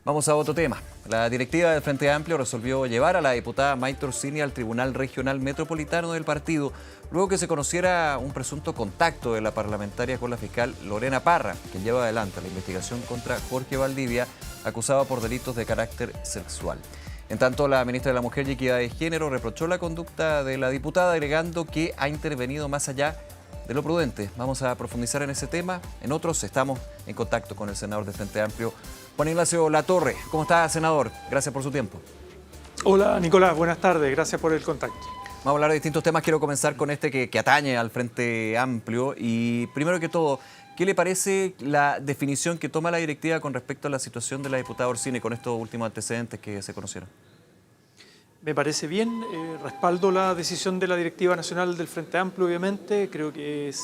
Vamos a otro tema. La directiva del Frente Amplio resolvió llevar a la diputada Maite Orsini al Tribunal Regional Metropolitano del partido, luego que se conociera un presunto contacto de la parlamentaria con la fiscal Lorena Parra, quien lleva adelante la investigación contra Jorge Valdivia, acusado por delitos de carácter sexual. En tanto, la ministra de la Mujer y Equidad de Género reprochó la conducta de la diputada, alegando que ha intervenido más allá de lo prudente. Vamos a profundizar en ese tema. En otros estamos en contacto con el senador del Frente Amplio, Juan Ignacio Latorre. ¿Cómo está, senador? Gracias por su tiempo. Hola, Nicolás. Buenas tardes. Gracias por el contacto. Vamos a hablar de distintos temas. Quiero comenzar con este que atañe al Frente Amplio. Y primero que todo, ¿qué le parece la definición que toma la directiva con respecto a la situación de la diputada Orsini con estos últimos antecedentes que se conocieron? Me parece bien, respaldo la decisión de la Directiva Nacional del Frente Amplio, obviamente. Creo que es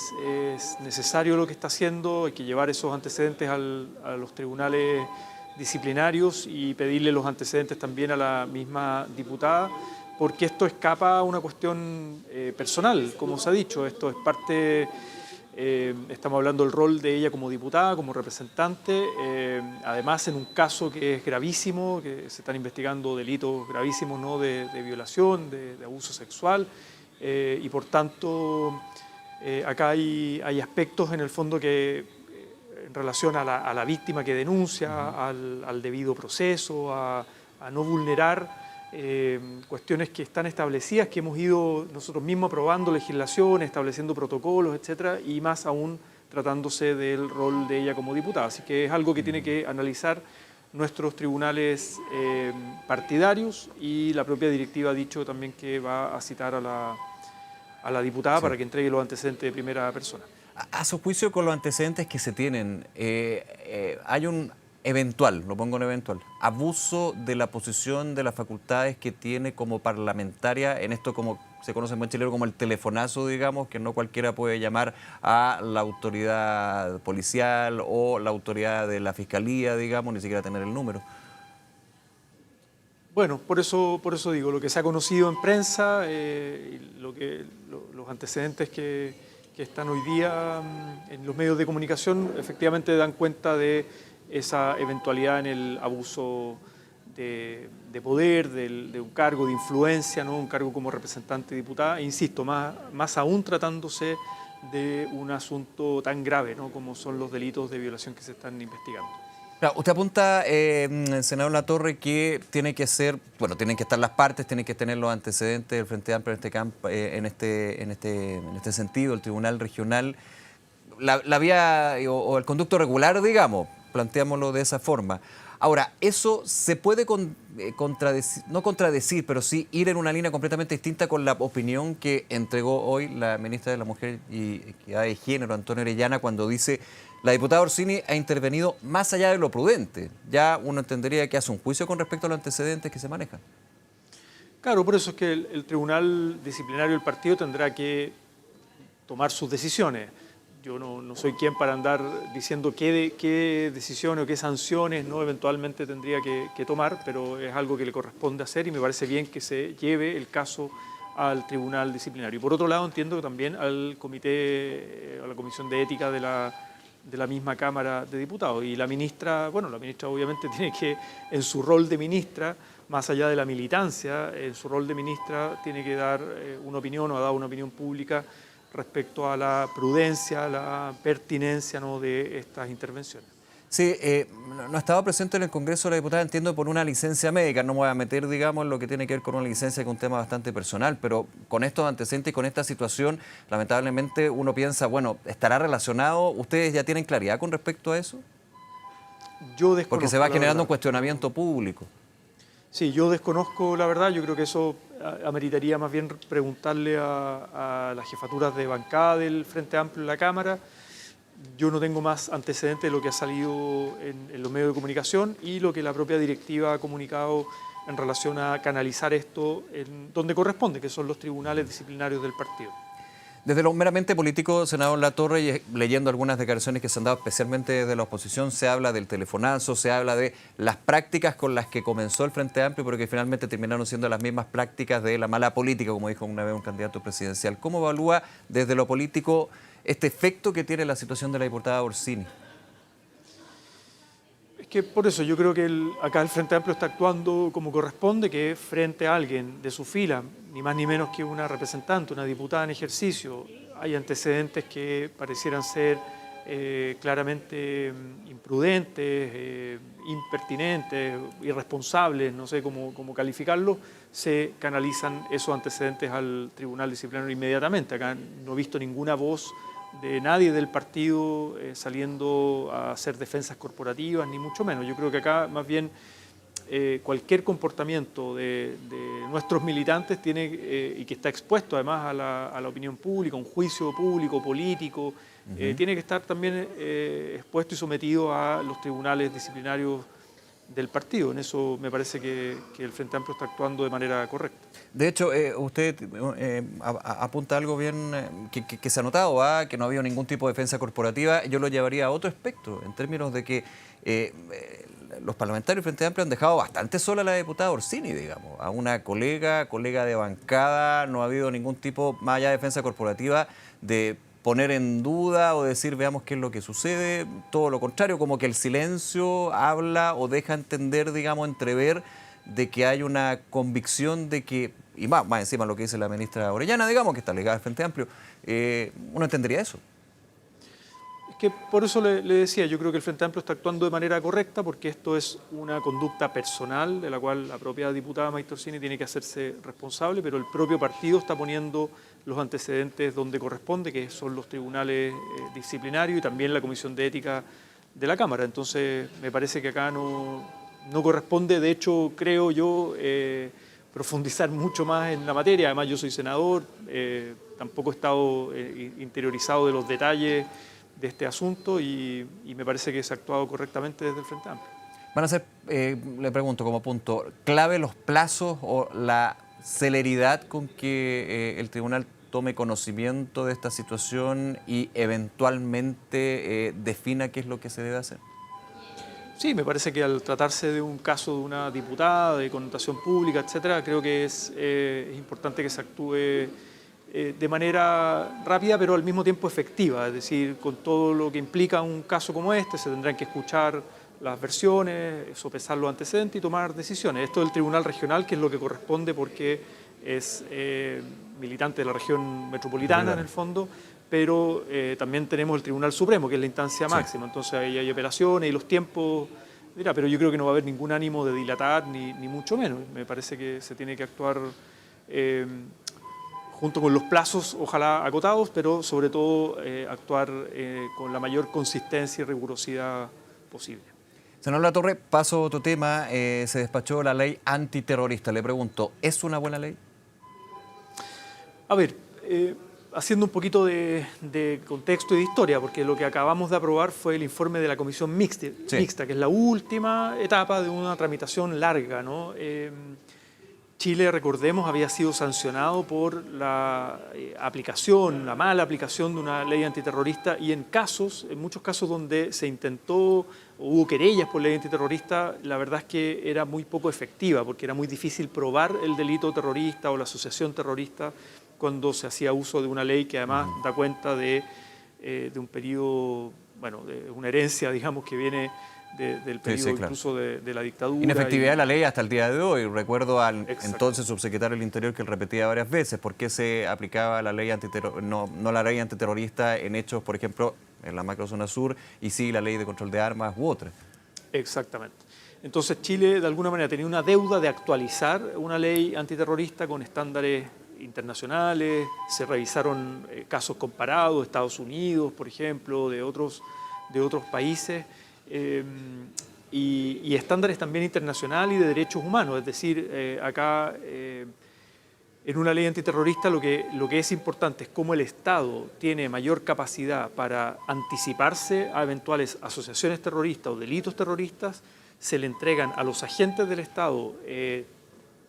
necesario lo que está haciendo, hay que llevar esos antecedentes a los tribunales disciplinarios y pedirle los antecedentes también a la misma diputada, porque esto escapa a una cuestión personal, como se ha dicho. Esto es parte, estamos hablando del rol de ella como diputada, como representante, además en un caso que es gravísimo, que se están investigando delitos gravísimos, ¿no?, de violación, de abuso sexual, y por tanto acá hay aspectos en el fondo que en relación a la víctima que denuncia, al debido proceso, a no vulnerar cuestiones que están establecidas, que hemos ido nosotros mismos aprobando legislación, estableciendo protocolos, etcétera, y más aún tratándose del rol de ella como diputada. Así que es algo que tiene que analizar nuestros tribunales partidarios, y la propia directiva ha dicho también que va a citar a la diputada, sí, para que entregue los antecedentes de primera persona. A su juicio, con los antecedentes que se tienen, hay un eventual, lo pongo en eventual, abuso de la posición, de las facultades que tiene como parlamentaria en esto, como se conoce en buen chileno como el telefonazo, digamos, que no cualquiera puede llamar a la autoridad policial o la autoridad de la fiscalía, digamos, ni siquiera tener el número. Bueno, por eso digo, lo que se ha conocido en prensa, los antecedentes que están hoy día en los medios de comunicación, efectivamente dan cuenta de esa eventualidad en el abuso de poder, de un cargo de influencia, ¿no?, un cargo como representante diputada, e insisto, más aún tratándose de un asunto tan grave, ¿no?, como son los delitos de violación que se están investigando. Claro, usted apunta, senador Latorre, que tiene que ser, bueno, tienen que estar las partes, tienen que tener los antecedentes del Frente Amplio en este sentido, el Tribunal Regional, la vía o el conducto regular, digamos, planteámoslo de esa forma. Ahora, eso se puede no contradecir, pero sí ir en una línea completamente distinta con la opinión que entregó hoy la ministra de la Mujer y Equidad de Género, Antonio Orellana, cuando dice: la diputada Orsini ha intervenido más allá de lo prudente. Ya uno entendería que hace un juicio con respecto a los antecedentes que se manejan. Claro, por eso es que el Tribunal Disciplinario del partido tendrá que tomar sus decisiones. Yo no soy quien para andar diciendo qué decisiones o qué sanciones, ¿no?, eventualmente tendría que tomar, pero es algo que le corresponde hacer, y me parece bien que se lleve el caso al Tribunal Disciplinario. Y por otro lado, entiendo también al comité, a la Comisión de Ética de la misma Cámara de Diputados. Y la ministra, bueno, la ministra obviamente tiene que, en su rol de ministra, más allá de la militancia, en su rol de ministra tiene que dar una opinión, o ha dado una opinión pública respecto a la prudencia, a la pertinencia, ¿no?, de estas intervenciones. Sí, no estaba presente en el Congreso la diputada, entiendo, por una licencia médica. No me voy a meter, digamos, en lo que tiene que ver con una licencia, que es un tema bastante personal, pero con estos antecedentes y con esta situación, lamentablemente uno piensa, bueno, ¿estará relacionado? ¿Ustedes ya tienen claridad con respecto a eso? Yo desconozco, porque se va generando un cuestionamiento público. Sí, yo desconozco la verdad. Yo creo que eso ameritaría más bien preguntarle a las jefaturas de bancada del Frente Amplio en la Cámara. Yo no tengo más antecedentes de lo que ha salido en los medios de comunicación y lo que la propia directiva ha comunicado en relación a canalizar esto en donde corresponde, que son los tribunales disciplinarios del partido. Desde lo meramente político, senador Latorre, y leyendo algunas declaraciones que se han dado especialmente desde la oposición, se habla del telefonazo, se habla de las prácticas con las que comenzó el Frente Amplio, pero que finalmente terminaron siendo las mismas prácticas de la mala política, como dijo una vez un candidato presidencial. ¿Cómo evalúa desde lo político este efecto que tiene la situación de la diputada Orsini? Es que por eso yo creo que acá el Frente Amplio está actuando como corresponde, que es frente a alguien de su fila, ni más ni menos que una representante, una diputada en ejercicio. Hay antecedentes que parecieran ser claramente imprudentes, impertinentes, irresponsables, no sé cómo calificarlo. Se canalizan esos antecedentes al Tribunal Disciplinario inmediatamente. Acá no he visto ninguna voz de nadie del partido saliendo a hacer defensas corporativas, ni mucho menos. Yo creo que acá más bien cualquier comportamiento de nuestros militantes tiene, y que está expuesto además a la opinión pública, un juicio público, político, tiene que estar también expuesto y sometido a los tribunales disciplinarios del partido. En eso me parece que el Frente Amplio está actuando de manera correcta. De hecho, usted apunta algo bien que se ha notado, que no ha habido ningún tipo de defensa corporativa. Yo lo llevaría a otro aspecto, en términos de que los parlamentarios del Frente Amplio han dejado bastante sola a la diputada Orsini, digamos, a una colega de bancada. No ha habido ningún tipo, más allá de defensa corporativa, de poner en duda o decir veamos qué es lo que sucede. Todo lo contrario, como que el silencio habla o deja entender, digamos, entrever de que hay una convicción de que, y más encima lo que dice la ministra Orellana, digamos, que está ligada al Frente Amplio, uno entendería eso. Es que por eso le decía, yo creo que el Frente Amplio está actuando de manera correcta, porque esto es una conducta personal de la cual la propia diputada Maite Orsini tiene que hacerse responsable, pero el propio partido está poniendo los antecedentes donde corresponde, que son los tribunales disciplinarios y también la Comisión de Ética de la Cámara. Entonces me parece que acá no corresponde, de hecho, creo yo, profundizar mucho más en la materia. Además, yo soy senador, tampoco he estado interiorizado de los detalles de este asunto y me parece que se ha actuado correctamente desde el Frente Amplio. Van a ser, le pregunto como punto, clave los plazos o la celeridad con que el tribunal tome conocimiento de esta situación y eventualmente defina qué es lo que se debe hacer. Sí, me parece que al tratarse de un caso de una diputada, de connotación pública, etcétera, creo que es importante que se actúe de manera rápida, pero al mismo tiempo efectiva. Es decir, con todo lo que implica un caso como este, se tendrán que escuchar las versiones, sopesar los antecedentes y tomar decisiones. Esto del Tribunal Regional, que es lo que corresponde porque es militante de la región metropolitana en el fondo, pero también tenemos el Tribunal Supremo, que es la instancia máxima. Entonces ahí hay operaciones y los tiempos, mira, pero yo creo que no va a haber ningún ánimo de dilatar, ni mucho menos. Me parece que se tiene que actuar junto con los plazos, ojalá acotados, pero sobre todo actuar con la mayor consistencia y rigurosidad posible. Senador Latorre, paso a otro tema. Se despachó la ley antiterrorista. Le pregunto, ¿es una buena ley? A ver, haciendo un poquito de contexto y de historia, porque lo que acabamos de aprobar fue el informe de la Comisión Mixta, que es la última etapa de una tramitación larga, ¿no? Chile, recordemos, había sido sancionado por la la mala aplicación de una ley antiterrorista y en muchos casos donde se intentó, hubo querellas por ley antiterrorista, la verdad es que era muy poco efectiva porque era muy difícil probar el delito terrorista o la asociación terrorista cuando se hacía uso de una ley que además da cuenta de un periodo, bueno, de una herencia, digamos, que viene del periodo incluso de la dictadura. Inefectividad de la ley hasta el día de hoy. Recuerdo al entonces subsecretario del Interior que él repetía varias veces por qué se aplicaba la ley no la ley antiterrorista en hechos, por ejemplo, en la macrozona sur, y sí la ley de control de armas u otras. Exactamente. Entonces Chile, de alguna manera, tenía una deuda de actualizar una ley antiterrorista con estándares internacionales. Se revisaron casos comparados, Estados Unidos, por ejemplo, de otros países. Y estándares también internacionales y de derechos humanos, es decir, acá en una ley antiterrorista lo que es importante es cómo el Estado tiene mayor capacidad para anticiparse a eventuales asociaciones terroristas o delitos terroristas, se le entregan a los agentes del Estado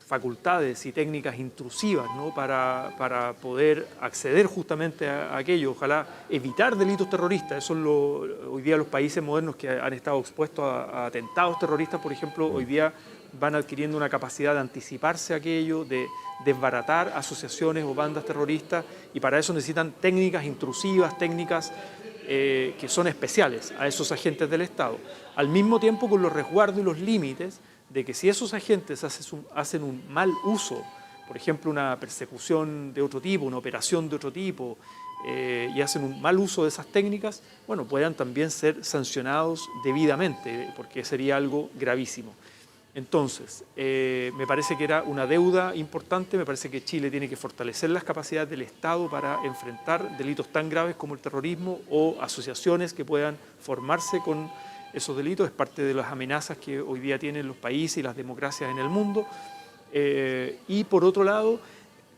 facultades y técnicas intrusivas, ¿no? para poder acceder justamente a aquello, ojalá evitar delitos terroristas. Eso es hoy día los países modernos que han estado expuestos a atentados terroristas, por ejemplo, hoy día van adquiriendo una capacidad de anticiparse a aquello, de desbaratar asociaciones o bandas terroristas, y para eso necesitan técnicas intrusivas, técnicas que son especiales a esos agentes del Estado, al mismo tiempo con los resguardos y los límites de que si esos agentes hacen un mal uso, por ejemplo, una persecución de otro tipo, una operación de otro tipo, y hacen un mal uso de esas técnicas, bueno, puedan también ser sancionados debidamente, porque sería algo gravísimo. Entonces, me parece que era una deuda importante, me parece que Chile tiene que fortalecer las capacidades del Estado para enfrentar delitos tan graves como el terrorismo o asociaciones que puedan formarse con esos delitos. Es parte de las amenazas que hoy día tienen los países y las democracias en el mundo. Y por otro lado,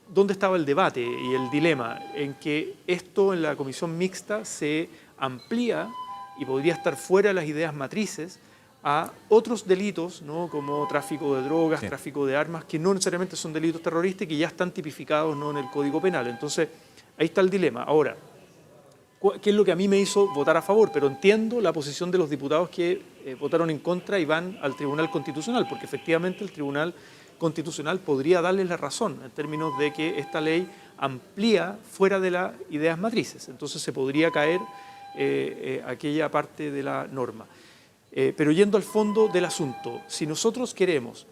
¿dónde estaba el debate y el dilema? En que esto en la comisión mixta se amplía y podría estar fuera de las ideas matrices a otros delitos, ¿no? Como tráfico de drogas, tráfico de armas, que no necesariamente son delitos terroristas y que ya están tipificados, ¿no?, en el Código Penal. Entonces, ahí está el dilema. Ahora, ¿qué es lo que a mí me hizo votar a favor? Pero entiendo la posición de los diputados que votaron en contra y van al Tribunal Constitucional, porque efectivamente el Tribunal Constitucional podría darles la razón en términos de que esta ley amplía fuera de las ideas matrices. Entonces se podría caer aquella parte de la norma. Pero yendo al fondo del asunto, si nosotros queremos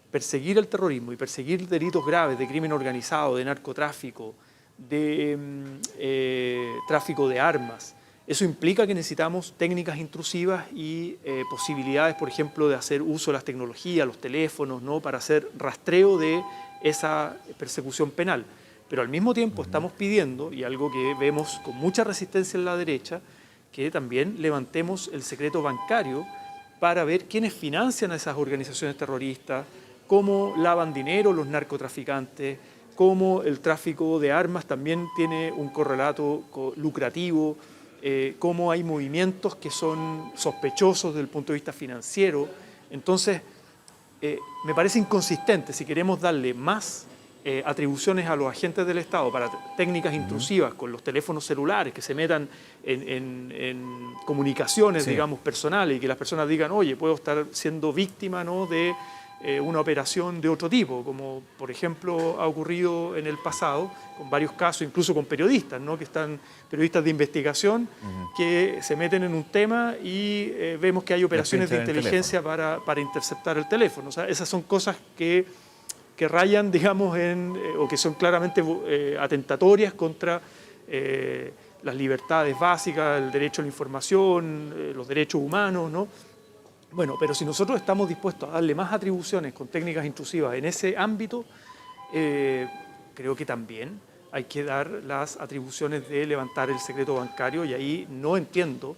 perseguir el terrorismo y perseguir delitos graves de crimen organizado, de narcotráfico, de tráfico de armas, eso implica que necesitamos técnicas intrusivas y posibilidades, por ejemplo, de hacer uso de las tecnologías, los teléfonos, ¿no?, para hacer rastreo de esa persecución penal. Pero al mismo tiempo estamos pidiendo, y algo que vemos con mucha resistencia en la derecha, que también levantemos el secreto bancario para ver quiénes financian a esas organizaciones terroristas, cómo lavan dinero los narcotraficantes, cómo el tráfico de armas también tiene un correlato lucrativo, cómo hay movimientos que son sospechosos desde el punto de vista financiero. Entonces, me parece inconsistente si queremos darle más atribuciones a los agentes del Estado para técnicas intrusivas con los teléfonos celulares que se metan en comunicaciones, digamos, personales y que las personas digan, oye, puedo estar siendo víctima, ¿no?, de una operación de otro tipo, como por ejemplo ha ocurrido en el pasado con varios casos, incluso con periodistas, ¿no?, que están periodistas de investigación que se meten en un tema y vemos que hay operaciones de inteligencia para interceptar el teléfono. O sea, esas son cosas que rayan, digamos, o que son claramente atentatorias contra las libertades básicas, el derecho a la información, los derechos humanos, ¿no? Bueno, pero si nosotros estamos dispuestos a darle más atribuciones con técnicas intrusivas en ese ámbito, creo que también hay que dar las atribuciones de levantar el secreto bancario, y ahí no entiendo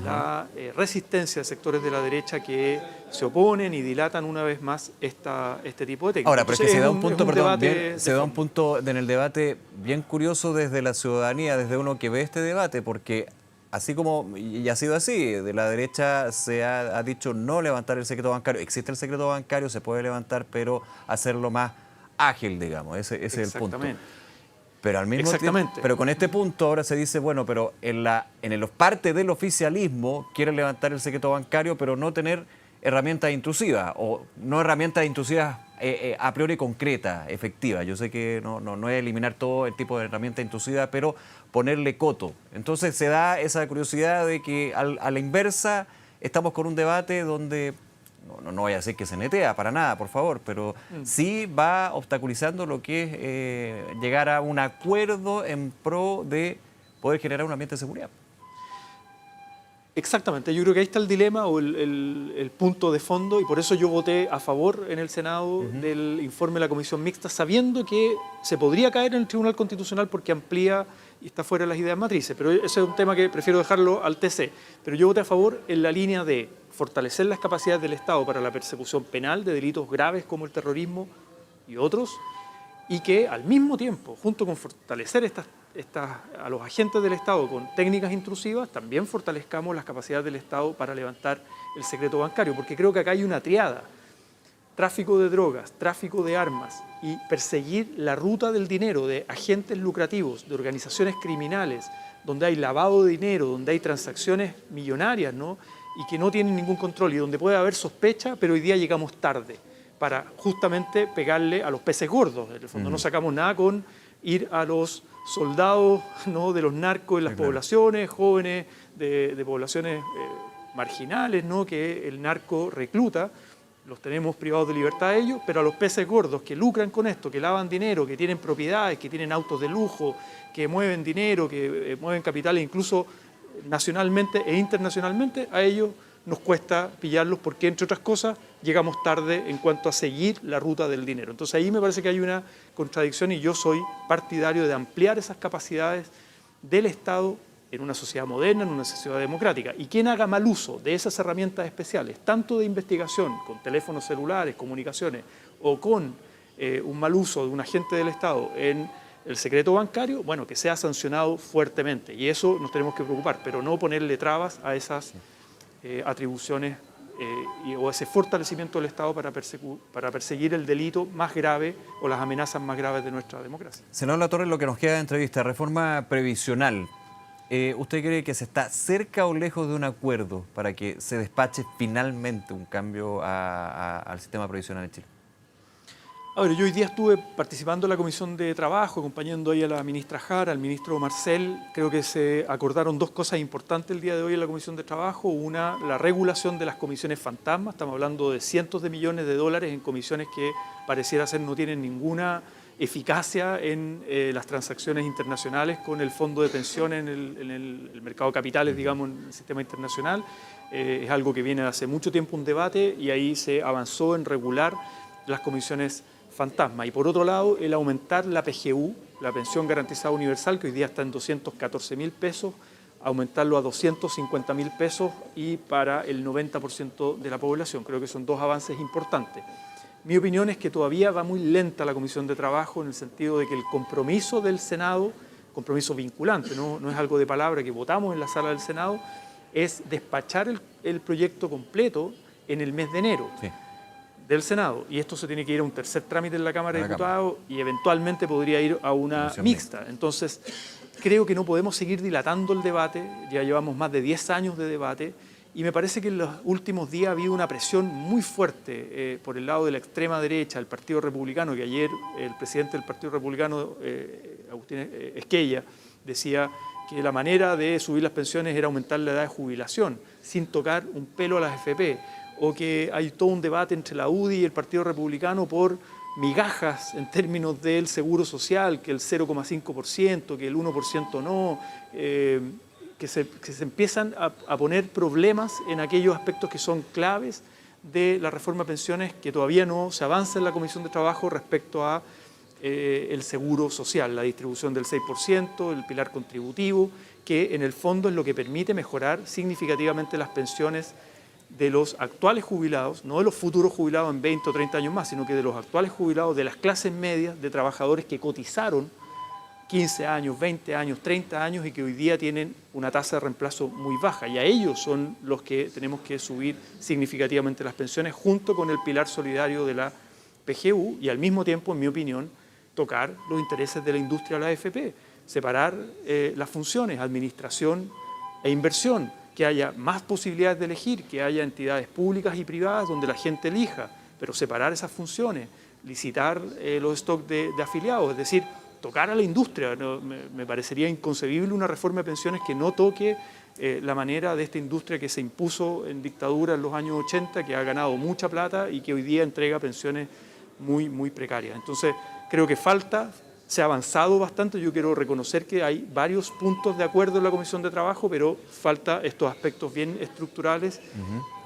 la resistencia de sectores de la derecha que se oponen y dilatan una vez más este tipo de técnicas. Ahora, pero es que se da un punto, perdón, se da un punto en el debate bien curioso desde la ciudadanía, desde uno que ve este debate, porque así como, y ha sido así, de la derecha se ha dicho no levantar el secreto bancario. Existe el secreto bancario, se puede levantar, pero hacerlo más ágil, digamos, ese es el punto. Pero al mismo tiempo, pero con este punto ahora se dice, bueno, pero en parte del oficialismo quieren levantar el secreto bancario, pero no tener herramientas intrusivas, o no herramientas intrusivas a priori concretas, efectivas. Yo sé que no es eliminar todo el tipo de herramientas intrusivas, pero ponerle coto. Entonces se da esa curiosidad de que a la inversa estamos con un debate donde no vaya a decir que se netea, para nada, por favor, pero sí va obstaculizando lo que es llegar a un acuerdo en pro de poder generar un ambiente de seguridad. Exactamente, yo creo que ahí está el dilema o el punto de fondo, y por eso yo voté a favor en el Senado del informe de la Comisión Mixta, sabiendo que se podría caer en el Tribunal Constitucional porque amplía y está fuera de las ideas matrices, pero ese es un tema que prefiero dejarlo al TC. Pero yo voté a favor en la línea de fortalecer las capacidades del Estado para la persecución penal de delitos graves como el terrorismo y otros, y que al mismo tiempo, junto con fortalecer a los agentes del Estado con técnicas intrusivas, también fortalezcamos las capacidades del Estado para levantar el secreto bancario, porque creo que acá hay una triada: tráfico de drogas, tráfico de armas y perseguir la ruta del dinero de agentes lucrativos, de organizaciones criminales, donde hay lavado de dinero, donde hay transacciones millonarias, ¿no?, y que no tienen ningún control y donde puede haber sospecha, pero hoy día llegamos tarde para justamente pegarle a los peces gordos. En el fondo no sacamos nada con ir a los soldados, ¿no?, de los narcos en las Sí, claro. poblaciones, jóvenes de poblaciones marginales, ¿no?, que el narco recluta. Los tenemos privados de libertad a ellos, pero a los peces gordos que lucran con esto, que lavan dinero, que tienen propiedades, que tienen autos de lujo, que mueven dinero, que mueven capitales incluso nacionalmente e internacionalmente, a ellos nos cuesta pillarlos porque, entre otras cosas, llegamos tarde en cuanto a seguir la ruta del dinero. Entonces ahí me parece que hay una contradicción y yo soy partidario de ampliar esas capacidades del Estado en una sociedad moderna, en una sociedad democrática. Y quien haga mal uso de esas herramientas especiales, tanto de investigación, con teléfonos celulares, comunicaciones, o con un mal uso de un agente del Estado en el secreto bancario, bueno, que sea sancionado fuertemente. Y eso nos tenemos que preocupar, pero no ponerle trabas a esas atribuciones o ese fortalecimiento del Estado para perseguir el delito más grave o las amenazas más graves de nuestra democracia. Senador Latorre, lo que nos queda de entrevista, reforma previsional. ¿Usted cree que se está cerca o lejos de un acuerdo para que se despache finalmente un cambio al sistema previsional en Chile? A ver, yo hoy día estuve participando en la Comisión de Trabajo, acompañando ahí a la ministra Jara, al ministro Marcel. Creo que se acordaron dos cosas importantes el día de hoy en la Comisión de Trabajo. Una, la regulación de las comisiones fantasma. Estamos hablando de cientos de millones de dólares en comisiones que pareciera ser no tienen ninguna eficacia en las transacciones internacionales con el fondo de pensiones en el mercado de capitales, digamos, en el sistema internacional. Es algo que viene hace mucho tiempo un debate y ahí se avanzó en regular las comisiones fantasma. Y por otro lado, el aumentar la PGU, la pensión garantizada universal, que hoy día está en 214.000 pesos, aumentarlo a 250.000 pesos y para el 90% de la población. Creo que son dos avances importantes. Mi opinión es que todavía va muy lenta la Comisión de Trabajo en el sentido de que el compromiso del Senado, compromiso vinculante, no es algo de palabra que votamos en la sala del Senado, es despachar el proyecto completo en el mes de enero. Sí. Del Senado, y esto se tiene que ir a un tercer trámite en la Cámara de Diputados y eventualmente podría ir a una mixta. Entonces, creo que no podemos seguir dilatando el debate, ya llevamos más de 10 años de debate, y me parece que en los últimos días ha habido una presión muy fuerte por el lado de la extrema derecha, el Partido Republicano, que ayer el presidente del Partido Republicano, Agustín Esquella, decía que la manera de subir las pensiones era aumentar la edad de jubilación, sin tocar un pelo a las AFP, o que hay todo un debate entre la UDI y el Partido Republicano por migajas en términos del seguro social, que el 0,5%, que el 1% no, que se empiezan a poner problemas en aquellos aspectos que son claves de la reforma de pensiones, que todavía no se avanza en la Comisión de Trabajo respecto a el seguro social, la distribución del 6%, el pilar contributivo, que en el fondo es lo que permite mejorar significativamente las pensiones de los actuales jubilados, no de los futuros jubilados en 20 o 30 años más, sino que de los actuales jubilados de las clases medias, de trabajadores que cotizaron 15 años, 20 años, 30 años y que hoy día tienen una tasa de reemplazo muy baja. Y a ellos son los que tenemos que subir significativamente las pensiones junto con el pilar solidario de la PGU y al mismo tiempo, en mi opinión, tocar los intereses de la industria de la AFP, separar las funciones, administración e inversión, que haya más posibilidades de elegir, que haya entidades públicas y privadas donde la gente elija, pero separar esas funciones, licitar los stocks de afiliados, es decir, tocar a la industria. No, me parecería inconcebible una reforma de pensiones que no toque la manera de esta industria que se impuso en dictadura en los años 80, que ha ganado mucha plata y que hoy día entrega pensiones muy, muy precarias. Entonces, creo que se ha avanzado bastante. Yo quiero reconocer que hay varios puntos de acuerdo en la Comisión de Trabajo, pero falta estos aspectos bien estructurales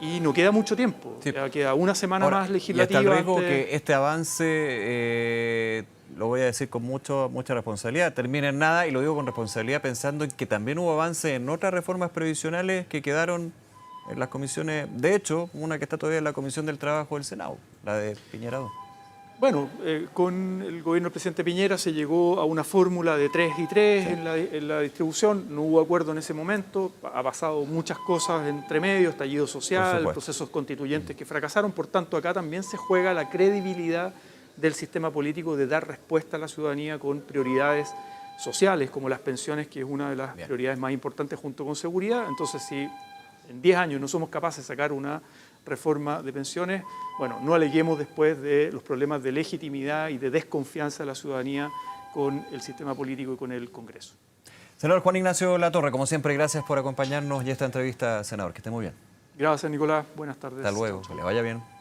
y no queda mucho tiempo. Sí. Queda una semana más legislativa. Y hasta el riesgo que este avance, lo voy a decir con mucha responsabilidad, termine en nada, y lo digo con responsabilidad pensando en que también hubo avance en otras reformas previsionales que quedaron en las comisiones. De hecho, una que está todavía en la Comisión del Trabajo del Senado, la de Piñera 2. Bueno, con el gobierno del presidente Piñera se llegó a una fórmula de 3 y 3 sí. en la distribución, no hubo acuerdo en ese momento, ha pasado muchas cosas entre medio, estallido social, procesos constituyentes que fracasaron, por tanto acá también se juega la credibilidad del sistema político de dar respuesta a la ciudadanía con prioridades sociales como las pensiones, que es una de las prioridades más importantes junto con seguridad. Entonces, si en 10 años no somos capaces de sacar una reforma de pensiones, bueno, no aleguemos después de los problemas de legitimidad y de desconfianza de la ciudadanía con el sistema político y con el Congreso. Senador Juan Ignacio Latorre, como siempre, gracias por acompañarnos y esta entrevista, senador. Que esté muy bien. Gracias, Nicolás. Buenas tardes. Hasta luego, Chao, chao. que le vaya bien.